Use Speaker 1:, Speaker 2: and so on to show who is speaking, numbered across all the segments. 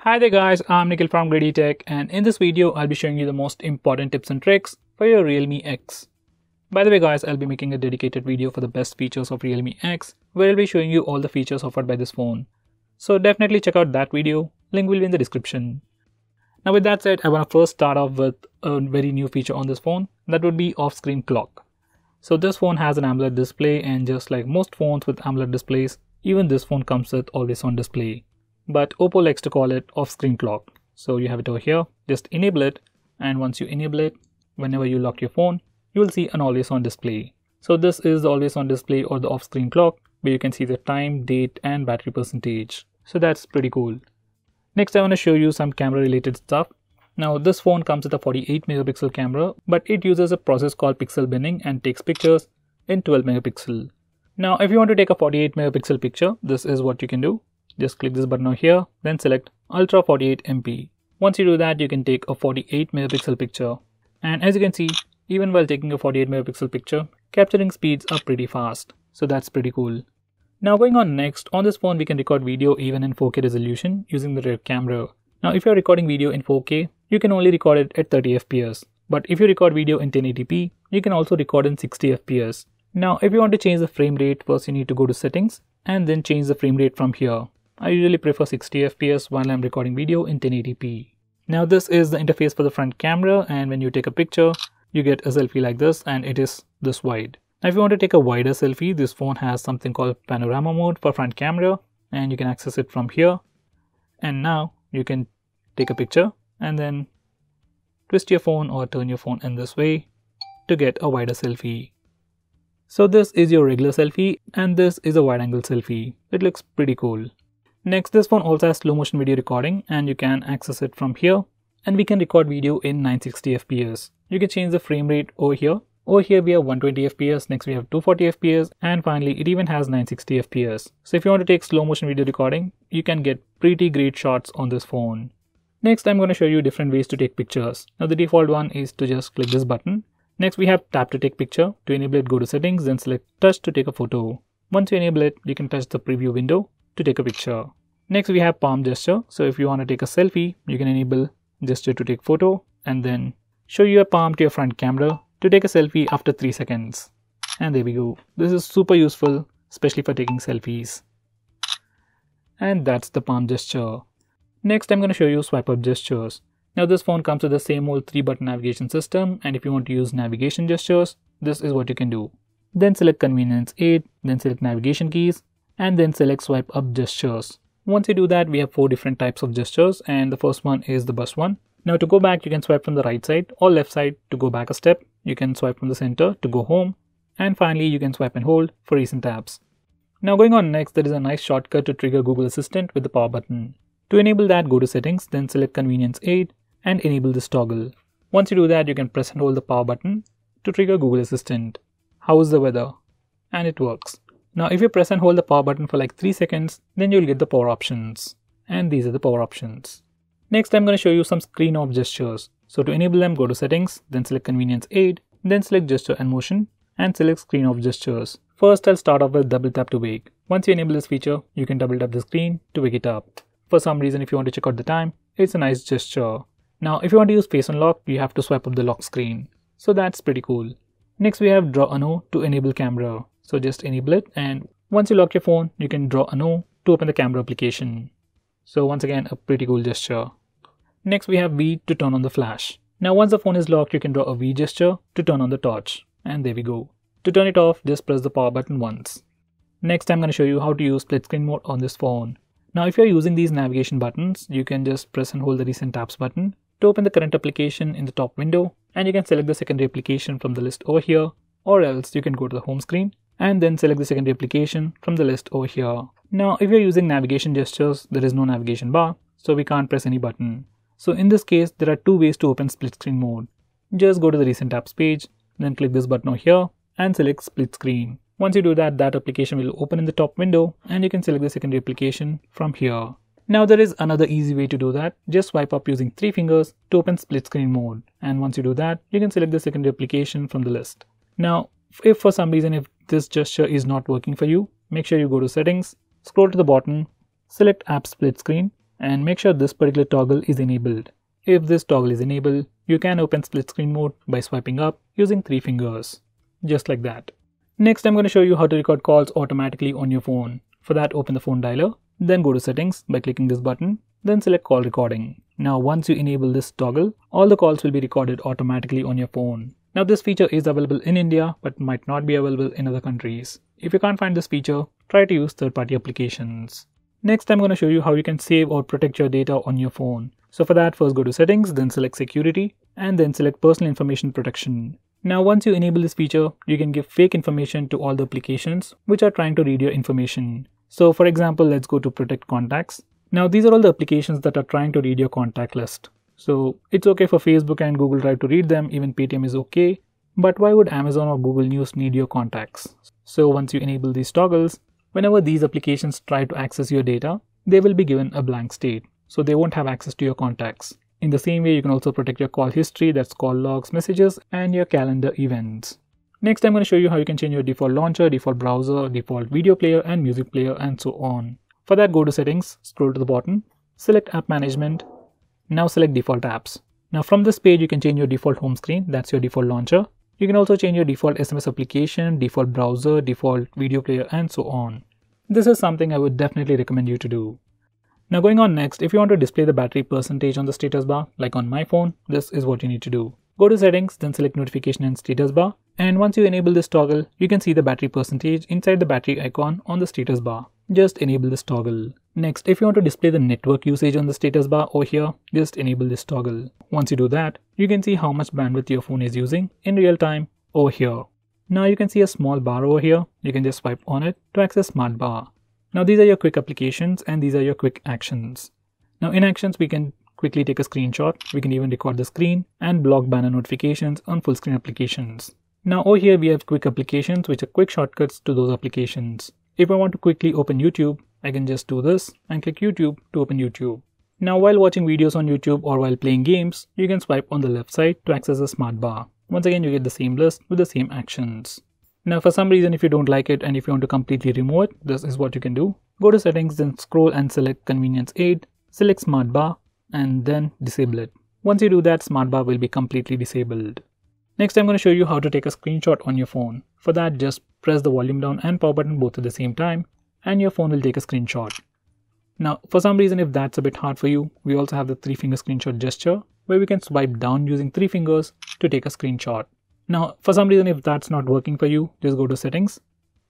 Speaker 1: Hi there guys, I'm Nikhil from GreedyTech, and in this video I'll be showing you the most important tips and tricks for your Realme X. By the way guys, I'll be making a dedicated video for the best features of Realme X where I'll be showing you all the features offered by this phone. So definitely check out that video, link will be in the description. Now with that said, I want to first start off with a very new feature on this phone, that would be off-screen clock. So this phone has an AMOLED display, and just like most phones with AMOLED displays, even this phone comes with always on display. But Oppo likes to call it off-screen clock. So you have it over here, just enable it, and once you enable it, whenever you lock your phone, you will see an always on display. So this is the always on display or the off-screen clock, where you can see the time, date and battery percentage. So that's pretty cool. Next I want to show you some camera related stuff. Now this phone comes with a 48 megapixel camera, but it uses a process called pixel binning and takes pictures in 12 megapixel. Now if you want to take a 48 megapixel picture, this is what you can do. Just click this button over here, then select Ultra 48 MP. Once you do that, you can take a 48 megapixel picture. And as you can see, even while taking a 48 megapixel picture, capturing speeds are pretty fast. So that's pretty cool. Now going on next, on this phone we can record video even in 4K resolution using the rear camera. Now if you're recording video in 4K, you can only record it at 30 fps. But if you record video in 1080p, you can also record in 60 fps. Now if you want to change the frame rate, first you need to go to settings and then change the frame rate from here. I usually prefer 60 fps while I'm recording video in 1080p. Now this is the interface for the front camera, and when you take a picture, you get a selfie like this, and it is this wide. Now if you want to take a wider selfie, this phone has something called Panorama Mode for front camera, and you can access it from here. And now you can take a picture and then twist your phone or turn your phone in this way to get a wider selfie. So this is your regular selfie and this is a wide angle selfie. It looks pretty cool. Next, this phone also has slow motion video recording, and you can access it from here, and we can record video in 960 fps. You can change the frame rate over here. Over here we have 120 fps, next we have 240 fps, and finally it even has 960 fps. So if you want to take slow motion video recording, you can get pretty great shots on this phone. Next I'm going to show you different ways to take pictures. Now the default one is to just click this button. Next we have tap to take picture. To enable it, go to settings, then select touch to take a photo. Once you enable it, you can touch the preview window to take a picture. Next we have palm gesture. So if you want to take a selfie, you can enable gesture to take photo and then show your palm to your front camera to take a selfie after 3 seconds. And there we go. This is super useful, especially for taking selfies. And that's the palm gesture. Next I'm going to show you swipe up gestures. Now this phone comes with the same old 3-button navigation system, and if you want to use navigation gestures, this is what you can do. Then select convenience aid, then select navigation keys, and then select swipe up gestures. Once you do that, we have 4 different types of gestures, and the first one is the bus one. Now to go back, you can swipe from the right side or left side to go back a step. You can swipe from the center to go home, and finally you can swipe and hold for recent tabs. Now going on next, there is a nice shortcut to trigger Google Assistant with the power button. To enable that, go to settings, then select convenience aid and enable this toggle. Once you do that, you can press and hold the power button to trigger Google Assistant. How is the weather? And it works. Now if you press and hold the power button for like 3 seconds, then you'll get the power options. And these are the power options. Next I'm going to show you some screen off gestures. So to enable them, go to settings, then select convenience aid, then select gesture and motion, and select screen off gestures. First I'll start off with double tap to wake. Once you enable this feature, you can double tap the screen to wake it up. For some reason, if you want to check out the time, it's a nice gesture. Now if you want to use face unlock, you have to swipe up the lock screen. So that's pretty cool. Next we have draw a no to enable camera. So just enable it, and once you lock your phone, you can draw a no to open the camera application. So once again, a pretty cool gesture. Next we have V to turn on the flash. Now once the phone is locked, you can draw a V gesture to turn on the torch. And there we go. To turn it off, just press the power button once. Next I'm going to show you how to use split screen mode on this phone. Now if you're using these navigation buttons, you can just press and hold the recent tabs button to open the current application in the top window, and you can select the secondary application from the list over here, or else you can go to the home screen and then select the secondary application from the list over here. Now if you're using navigation gestures, there is no navigation bar, so we can't press any button. So in this case, there are 2 ways to open split screen mode. Just go to the recent apps page, then click this button over here and select split screen. Once you do that, that application will open in the top window, and you can select the secondary application from here. Now there is another easy way to do that. Just swipe up using 3 fingers to open split screen mode, and once you do that, you can select the secondary application from the list. Now if for some reason if this gesture is not working for you, make sure you go to settings, scroll to the bottom, select app split screen, and make sure this particular toggle is enabled. If this toggle is enabled, you can open split screen mode by swiping up using 3 fingers, just like that. Next, I'm going to show you how to record calls automatically on your phone. For that, open the phone dialer, then go to settings by clicking this button, then select call recording. Now once you enable this toggle, all the calls will be recorded automatically on your phone. Now this feature is available in India but might not be available in other countries. If you can't find this feature, try to use third-party applications. Next, I'm going to show you how you can save or protect your data on your phone. So for that, first go to settings, then select security, and then select personal information protection. Now once you enable this feature, you can give fake information to all the applications which are trying to read your information. So for example, let's go to protect contacts. Now these are all the applications that are trying to read your contact list. So it's okay for Facebook and Google Drive to read them, even Paytm is okay. But why would Amazon or Google News need your contacts? So once you enable these toggles, whenever these applications try to access your data, they will be given a blank state. So they won't have access to your contacts. In the same way, you can also protect your call history, that's call logs, messages, and your calendar events. Next, I'm going to show you how you can change your default launcher, default browser, default video player, and music player, and so on. For that, go to settings, scroll to the bottom, select app management. Now select default apps. Now from this page, you can change your default home screen, that's your default launcher. You can also change your default SMS application, default browser, default video player, and so on. This is something I would definitely recommend you to do. Now going on next, if you want to display the battery percentage on the status bar, like on my phone, this is what you need to do. Go to settings, then select notification and status bar. And once you enable this toggle, you can see the battery percentage inside the battery icon on the status bar. Just enable this toggle. Next, if you want to display the network usage on the status bar over here, just enable this toggle. Once you do that, you can see how much bandwidth your phone is using in real time over here. Now you can see a small bar over here. You can just swipe on it to access Smart Bar. Now these are your quick applications and these are your quick actions. Now in actions, we can quickly take a screenshot. We can even record the screen and block banner notifications on full screen applications. Now over here we have quick applications which are quick shortcuts to those applications. If I want to quickly open YouTube, I can just do this and click YouTube to open YouTube. Now while watching videos on YouTube or while playing games, you can swipe on the left side to access the Smart Bar. Once again, you get the same list with the same actions. Now for some reason, if you don't like it and if you want to completely remove it, this is what you can do. Go to settings, then scroll and select Convenience Aid, select Smart Bar, and then disable it. Once you do that, Smart Bar will be completely disabled. Next, I'm going to show you how to take a screenshot on your phone. For that, just press the volume down and power button both at the same time, and your phone will take a screenshot. Now, for some reason, if that's a bit hard for you, we also have the 3-finger screenshot gesture, where we can swipe down using 3 fingers to take a screenshot. Now, for some reason, if that's not working for you, just go to settings.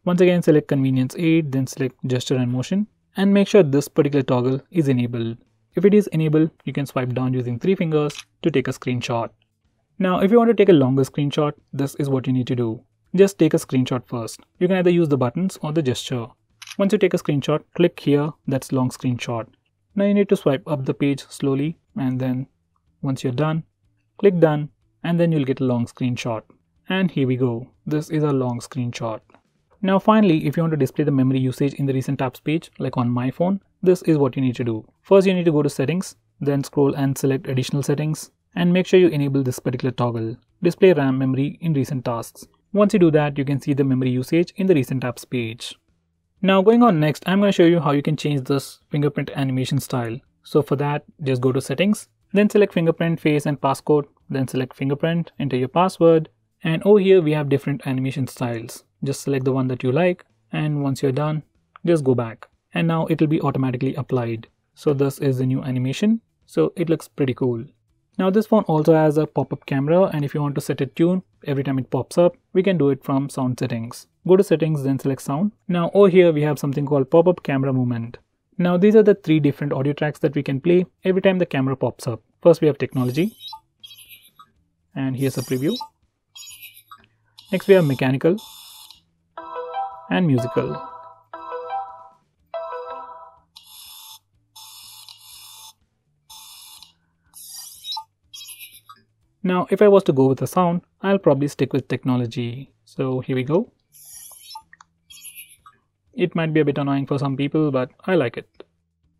Speaker 1: Once again, select Convenience Aid, then select Gesture and Motion, and make sure this particular toggle is enabled. If it is enabled, you can swipe down using 3 fingers to take a screenshot. Now, if you want to take a longer screenshot, this is what you need to do. Just take a screenshot first. You can either use the buttons or the gesture. Once you take a screenshot, click here, that's long screenshot. Now you need to swipe up the page slowly, and then once you're done, click done, and then you'll get a long screenshot. And here we go. This is a long screenshot. Now finally, if you want to display the memory usage in the recent apps page, like on my phone, this is what you need to do. First, you need to go to settings, then scroll and select additional settings, and make sure you enable this particular toggle, display RAM memory in recent tasks. Once you do that, you can see the memory usage in the recent apps page. Now going on next, I'm going to show you how you can change this fingerprint animation style. So for that, just go to settings, then select fingerprint, face and passcode, then select fingerprint, enter your password, and over here we have different animation styles. Just select the one that you like, and once you're done, just go back. And now it will be automatically applied. So this is the new animation. So it looks pretty cool. Now this phone also has a pop-up camera, and if you want to set a tune every time it pops up, we can do it from sound settings. Go to settings, then select sound. Now over here we have something called pop-up camera movement. Now these are the 3 different audio tracks that we can play every time the camera pops up. First we have technology, and here's a preview. Next we have mechanical and musical. Now, if I was to go with a sound, I'll probably stick with technology. So here we go. It might be a bit annoying for some people, but I like it.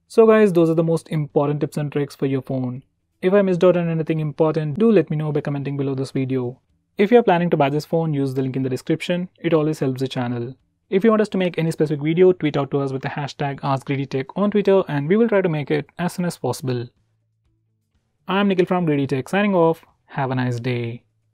Speaker 1: So guys, those are the most important tips and tricks for your phone. If I missed out on anything important, do let me know by commenting below this video. If you are planning to buy this phone, use the link in the description. It always helps the channel. If you want us to make any specific video, tweet out to us with the hashtag AskGreedyTech on Twitter and we will try to make it as soon as possible. I'm Nikhil from GreedyTech signing off. Have a nice day.